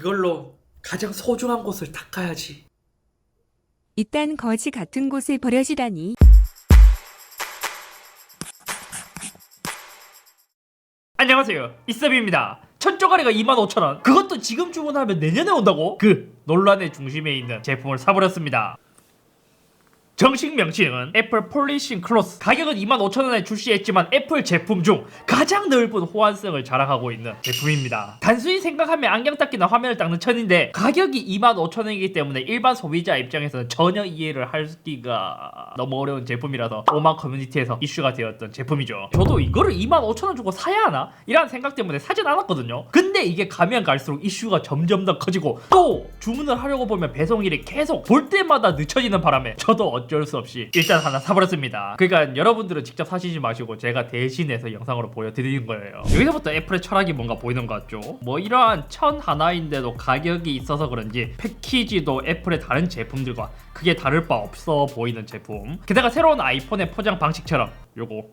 이걸로 가장 소중한 곳을 닦아야지. 이딴 거지 같은 곳에 버려지다니. 안녕하세요, 이섭입니다. 천조가리가 25,000원, 그것도 지금 주문하면 내년에 온다고? 그 논란의 중심에 있는 제품을 사버렸습니다. 정식 명칭은 애플 폴리싱 클로스, 가격은 25,000원에 출시했지만 애플 제품 중 가장 넓은 호환성을 자랑하고 있는 제품입니다. 단순히 생각하면 안경 닦기나 화면을 닦는 천인데 가격이 25,000원이기 때문에 일반 소비자 입장에서는 전혀 이해를 하기가 너무 어려운 제품이라서 오만 커뮤니티에서 이슈가 되었던 제품이죠. 저도 이거를 25,000원 주고 사야 하나? 이라는 생각 때문에 사진 않았거든요. 근데 이게 가면 갈수록 이슈가 점점 더 커지고 또 주문을 하려고 보면 배송일이 계속 볼 때마다 늦춰지는 바람에 저도 어쩔 수 없이 일단 하나 사버렸습니다. 그러니까 여러분들은 직접 사시지 마시고 제가 대신해서 영상으로 보여드리는 거예요. 여기서부터 애플의 철학이 뭔가 보이는 것 같죠? 뭐 이러한 천 하나인데도 가격이 있어서 그런지 패키지도 애플의 다른 제품들과 크게 다를 바 없어 보이는 제품. 게다가 새로운 아이폰의 포장 방식처럼 요거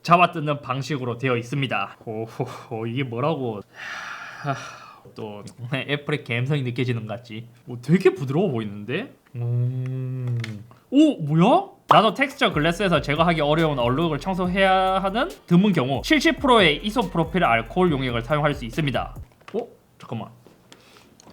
잡아뜯는 방식으로 되어 있습니다. 오호호, 이게 뭐라고 또 애플의 감성이 느껴지는 것 같지? 되게 부드러워 보이는데? 오, 뭐야? 나노 텍스처 글래스에서 제거하기 어려운 얼룩을 청소해야 하는 드문 경우 70%의 이소프로필 알코올 용액을 사용할 수 있습니다. 잠깐만.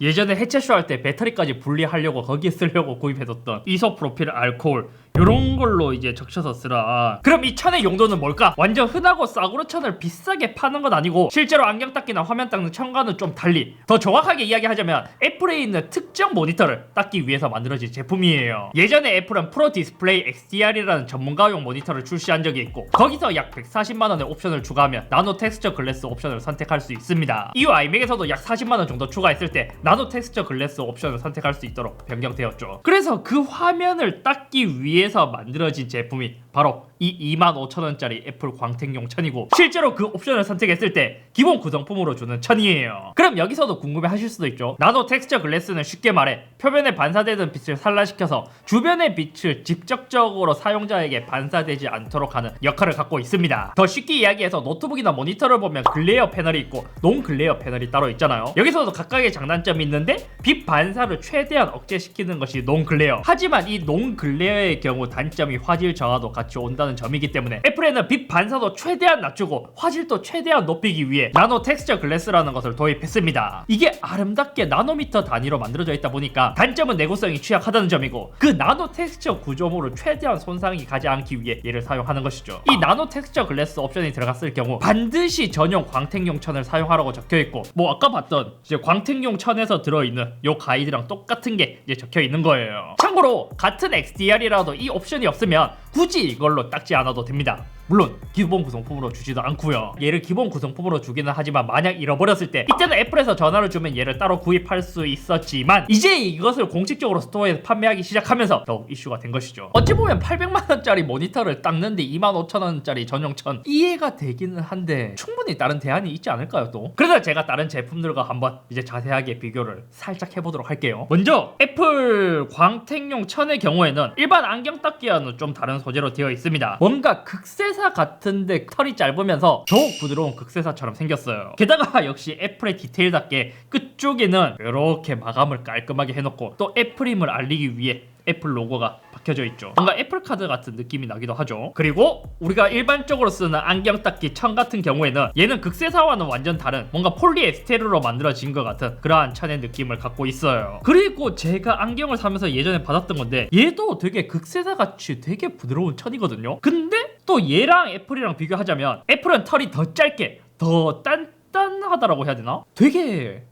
예전에 해체쇼 할 때 배터리까지 분리하려고 거기에 쓰려고 구입해뒀던 이소프로필 알코올, 요런 걸로 이제 적셔서 쓰라. 그럼 이 천의 용도는 뭘까? 완전 흔하고 싸구려 천을 비싸게 파는 건 아니고 실제로 안경 닦기나 화면 닦는 천과는 좀 달리, 더 정확하게 이야기하자면 애플에 있는 특정 모니터를 닦기 위해서 만들어진 제품이에요. 예전에 애플은 프로 디스플레이 XDR이라는 전문가용 모니터를 출시한 적이 있고 거기서 약 140만원의 옵션을 추가하면 나노 텍스처 글래스 옵션을 선택할 수 있습니다. 이후 아이맥에서도 약 40만원 정도 추가했을 때 나노 텍스처 글래스 옵션을 선택할 수 있도록 변경되었죠. 그래서 그 화면을 닦기 위해서 만들어진 제품이 바로 이 25,000원짜리 애플 광택용 천이고, 실제로 그 옵션을 선택했을 때 기본 구성품으로 주는 천이에요. 그럼 여기서도 궁금해 하실 수도 있죠. 나노 텍스처 글래스는 쉽게 말해 표면에 반사되는 빛을 산란시켜서 주변의 빛을 직접적으로 사용자에게 반사되지 않도록 하는 역할을 갖고 있습니다. 더 쉽게 이야기해서 노트북이나 모니터를 보면 글레어 패널이 있고 논 글레어 패널이 따로 있잖아요. 여기서도 각각의 장단점이 있는데 빛 반사를 최대한 억제시키는 것이 논 글레어. 하지만 이 논 글레어의 경우 단점이 화질 저하도 같이 온다는 점이기 때문에 애플에는 빛 반사도 최대한 낮추고 화질도 최대한 높이기 위해 나노 텍스처 글래스라는 것을 도입했습니다. 이게 아름답게 나노미터 단위로 만들어져 있다 보니까 단점은 내구성이 취약하다는 점이고, 그 나노 텍스처 구조물을 최대한 손상이 가지 않기 위해 얘를 사용하는 것이죠. 이 나노 텍스처 글래스 옵션이 들어갔을 경우 반드시 전용 광택용 천을 사용하라고 적혀있고, 뭐 아까 봤던 이제 광택용 천에서 들어있는 요 가이드랑 똑같은 게 이제 적혀있는 거예요. 참고로 같은 XDR이라도 이 옵션이 없으면 굳이 이걸로 닦지 않아도 됩니다. 물론 기본 구성품으로 주지도 않고요. 얘를 기본 구성품으로 주기는 하지만 만약 잃어버렸을 때 이때는 애플에서 전화를 주면 얘를 따로 구입할 수 있었지만 이제 이것을 공식적으로 스토어에서 판매하기 시작하면서 더욱 이슈가 된 것이죠. 어찌 보면 800만원짜리 모니터를 닦는데 25,000원짜리 전용천, 이해가 되기는 한데 충분히 다른 대안이 있지 않을까요 또? 그래서 제가 다른 제품들과 한번 이제 자세하게 비교를 살짝 해보도록 할게요. 먼저 애플 광택용 천의 경우에는 일반 안경 닦기와는 좀 다른 소재로 되어 있습니다. 뭔가 극세사 같은데 털이 짧으면서 더욱 부드러운 극세사처럼 생겼어요. 게다가 역시 애플의 디테일답게 끝쪽에는 이렇게 마감을 깔끔하게 해놓고 또 애플임을 알리기 위해 애플 로고가 박혀져 있죠. 뭔가 애플 카드 같은 느낌이 나기도 하죠. 그리고 우리가 일반적으로 쓰는 안경 닦기 천 같은 경우에는 얘는 극세사와는 완전 다른 뭔가 폴리에스테르로 만들어진 것 같은 그러한 천의 느낌을 갖고 있어요. 그리고 제가 안경을 사면서 예전에 받았던 건데 얘도 되게 극세사 같이 되게 부드러운 천이거든요. 근데 또 얘랑 애플이랑 비교하자면 애플은 털이 더 짧게 더 단단하다라고 해야 되나? 되게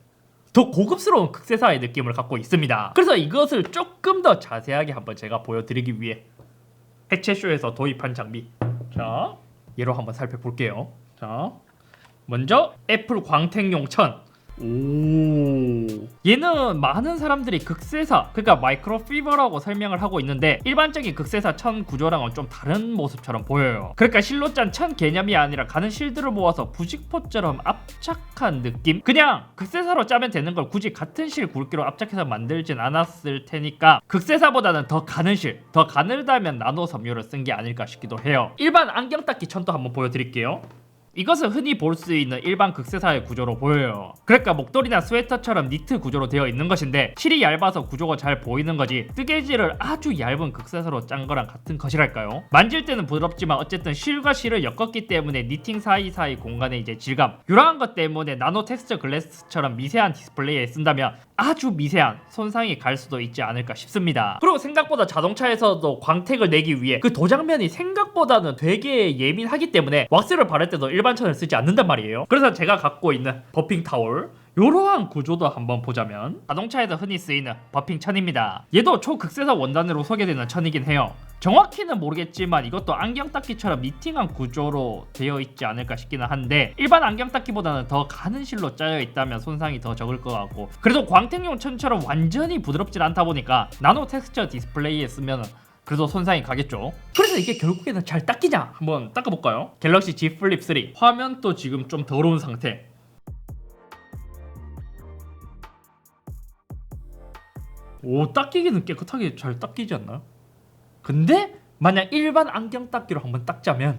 더 고급스러운 극세사의 느낌을 갖고 있습니다. 그래서 이것을 조금 더 자세하게 한번 제가 보여드리기 위해 해체쇼에서 도입한 장비, 자 얘로 한번 살펴볼게요. 자 먼저 애플 광택용 천. 얘는 많은 사람들이 극세사, 그러니까 마이크로피버라고 설명을 하고 있는데 일반적인 극세사 천 구조랑은 좀 다른 모습처럼 보여요. 그러니까 실로 짠 천 개념이 아니라 가는 실들을 모아서 부직포처럼 압착한 느낌? 그냥 극세사로 짜면 되는 걸 굳이 같은 실 굵기로 압착해서 만들진 않았을 테니까 극세사보다는 더 가는 실, 더 가늘다면 나노 섬유를 쓴 게 아닐까 싶기도 해요. 일반 안경 닦기 천도 한번 보여드릴게요. 이것은 흔히 볼 수 있는 일반 극세사의 구조로 보여요. 그러니까 목도리나 스웨터처럼 니트 구조로 되어 있는 것인데 실이 얇아서 구조가 잘 보이는 거지 뜨개질을 아주 얇은 극세사로 짠 거랑 같은 것이랄까요? 만질 때는 부드럽지만 어쨌든 실과 실을 엮었기 때문에 니팅 사이사이 공간의 이제 질감 이러한 것 때문에 나노 텍스처 글래스처럼 미세한 디스플레이에 쓴다면 아주 미세한 손상이 갈 수도 있지 않을까 싶습니다. 그리고 생각보다 자동차에서도 광택을 내기 위해 그 도장면이 생각보다는 되게 예민하기 때문에 왁스를 바를 때도 일반 천을 쓰지 않는단 말이에요. 그래서 제가 갖고 있는 버핑 타올 이러한 구조도 한번 보자면 자동차에서 흔히 쓰이는 버핑 천입니다. 얘도 초극세사 원단으로 소개되는 천이긴 해요. 정확히는 모르겠지만 이것도 안경 닦기처럼 니팅한 구조로 되어 있지 않을까 싶기는 한데 일반 안경 닦기보다는 더 가는 실로 짜여 있다면 손상이 더 적을 것 같고 그래도 광택용 천처럼 완전히 부드럽진 않다 보니까 나노 텍스처 디스플레이에 쓰면 그래도 손상이 가겠죠. 그래서 이게 결국에는 잘 닦이냐 한번 닦아볼까요? 갤럭시 Z 플립 3 화면도 지금 좀 더러운 상태. 오, 닦이기는 깨끗하게 잘 닦이지 않나요? 근데 만약 일반 안경 닦기로 한번 닦자면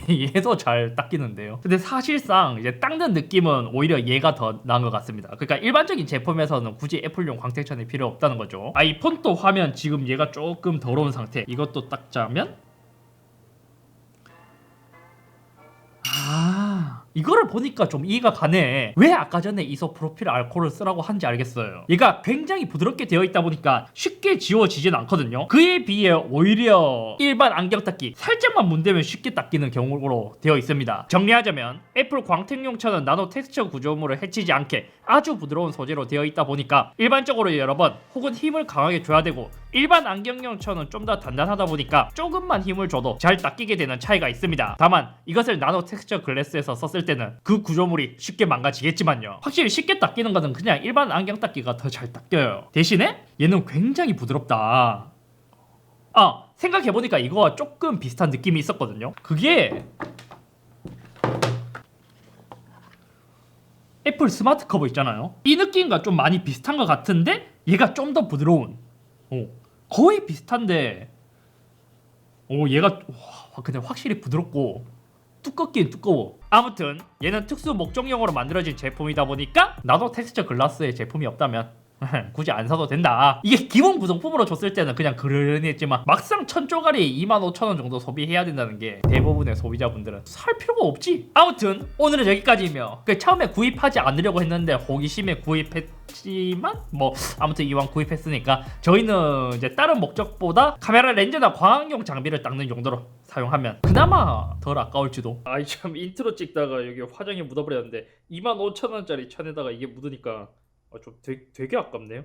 얘도 잘 닦이는데요. 근데 사실상 이제 닦는 느낌은 오히려 얘가 더 나은 것 같습니다. 그러니까 일반적인 제품에서는 굳이 애플용 광택천이 필요 없다는 거죠. 이 폰또 화면 지금 얘가 조금 더러운 상태. 이것도 닦자면 이거를 보니까 좀 이해가 가네. 왜 아까 전에 이소프로필 알코올을 쓰라고 한지 알겠어요. 얘가 굉장히 부드럽게 되어 있다 보니까 쉽게 지워지진 않거든요. 그에 비해 오히려 일반 안경 닦기 살짝만 문대면 쉽게 닦이는 경우로 되어 있습니다. 정리하자면 애플 광택용 천은 나노 텍스처 구조물을 해치지 않게 아주 부드러운 소재로 되어 있다 보니까 일반적으로 여러 번 혹은 힘을 강하게 줘야 되고 일반 안경용 천은 좀 더 단단하다 보니까 조금만 힘을 줘도 잘 닦이게 되는 차이가 있습니다. 다만 이것을 나노 텍스처 글래스에서 썼을 때는 그 구조물이 쉽게 망가지겠지만요. 확실히 쉽게 닦이는 것은 그냥 일반 안경 닦기가 더 잘 닦여요. 대신에 얘는 굉장히 부드럽다. 생각해보니까 이거와 조금 비슷한 느낌이 있었거든요. 그게 애플 스마트 커버 있잖아요. 이 느낌과 좀 많이 비슷한 것 같은데 얘가 좀 더 부드러운 거의 비슷한데 얘가 근데 확실히 부드럽고 두껍긴 두꺼워. 아무튼 얘는 특수 목적용으로 만들어진 제품이다 보니까 나노 텍스처 글라스의 제품이 없다면 굳이 안 사도 된다. 이게 기본 구성품으로 줬을 때는 그냥 그러려니 했지만 막상 1000쪼가리 25,000원 정도 소비해야 된다는 게 대부분의 소비자분들은 살 필요가 없지. 아무튼 오늘은 여기까지이며 처음에 구입하지 않으려고 했는데 호기심에 구입했지만 아무튼 이왕 구입했으니까 저희는 이제 다른 목적보다 카메라 렌즈나 광학용 장비를 닦는 용도로 사용하면 그나마 덜 아까울지도. 참 인트로 찍다가 여기 화장이 묻어버렸는데 25,000원짜리 천에다가 이게 묻으니까 좀 되게 아깝네요.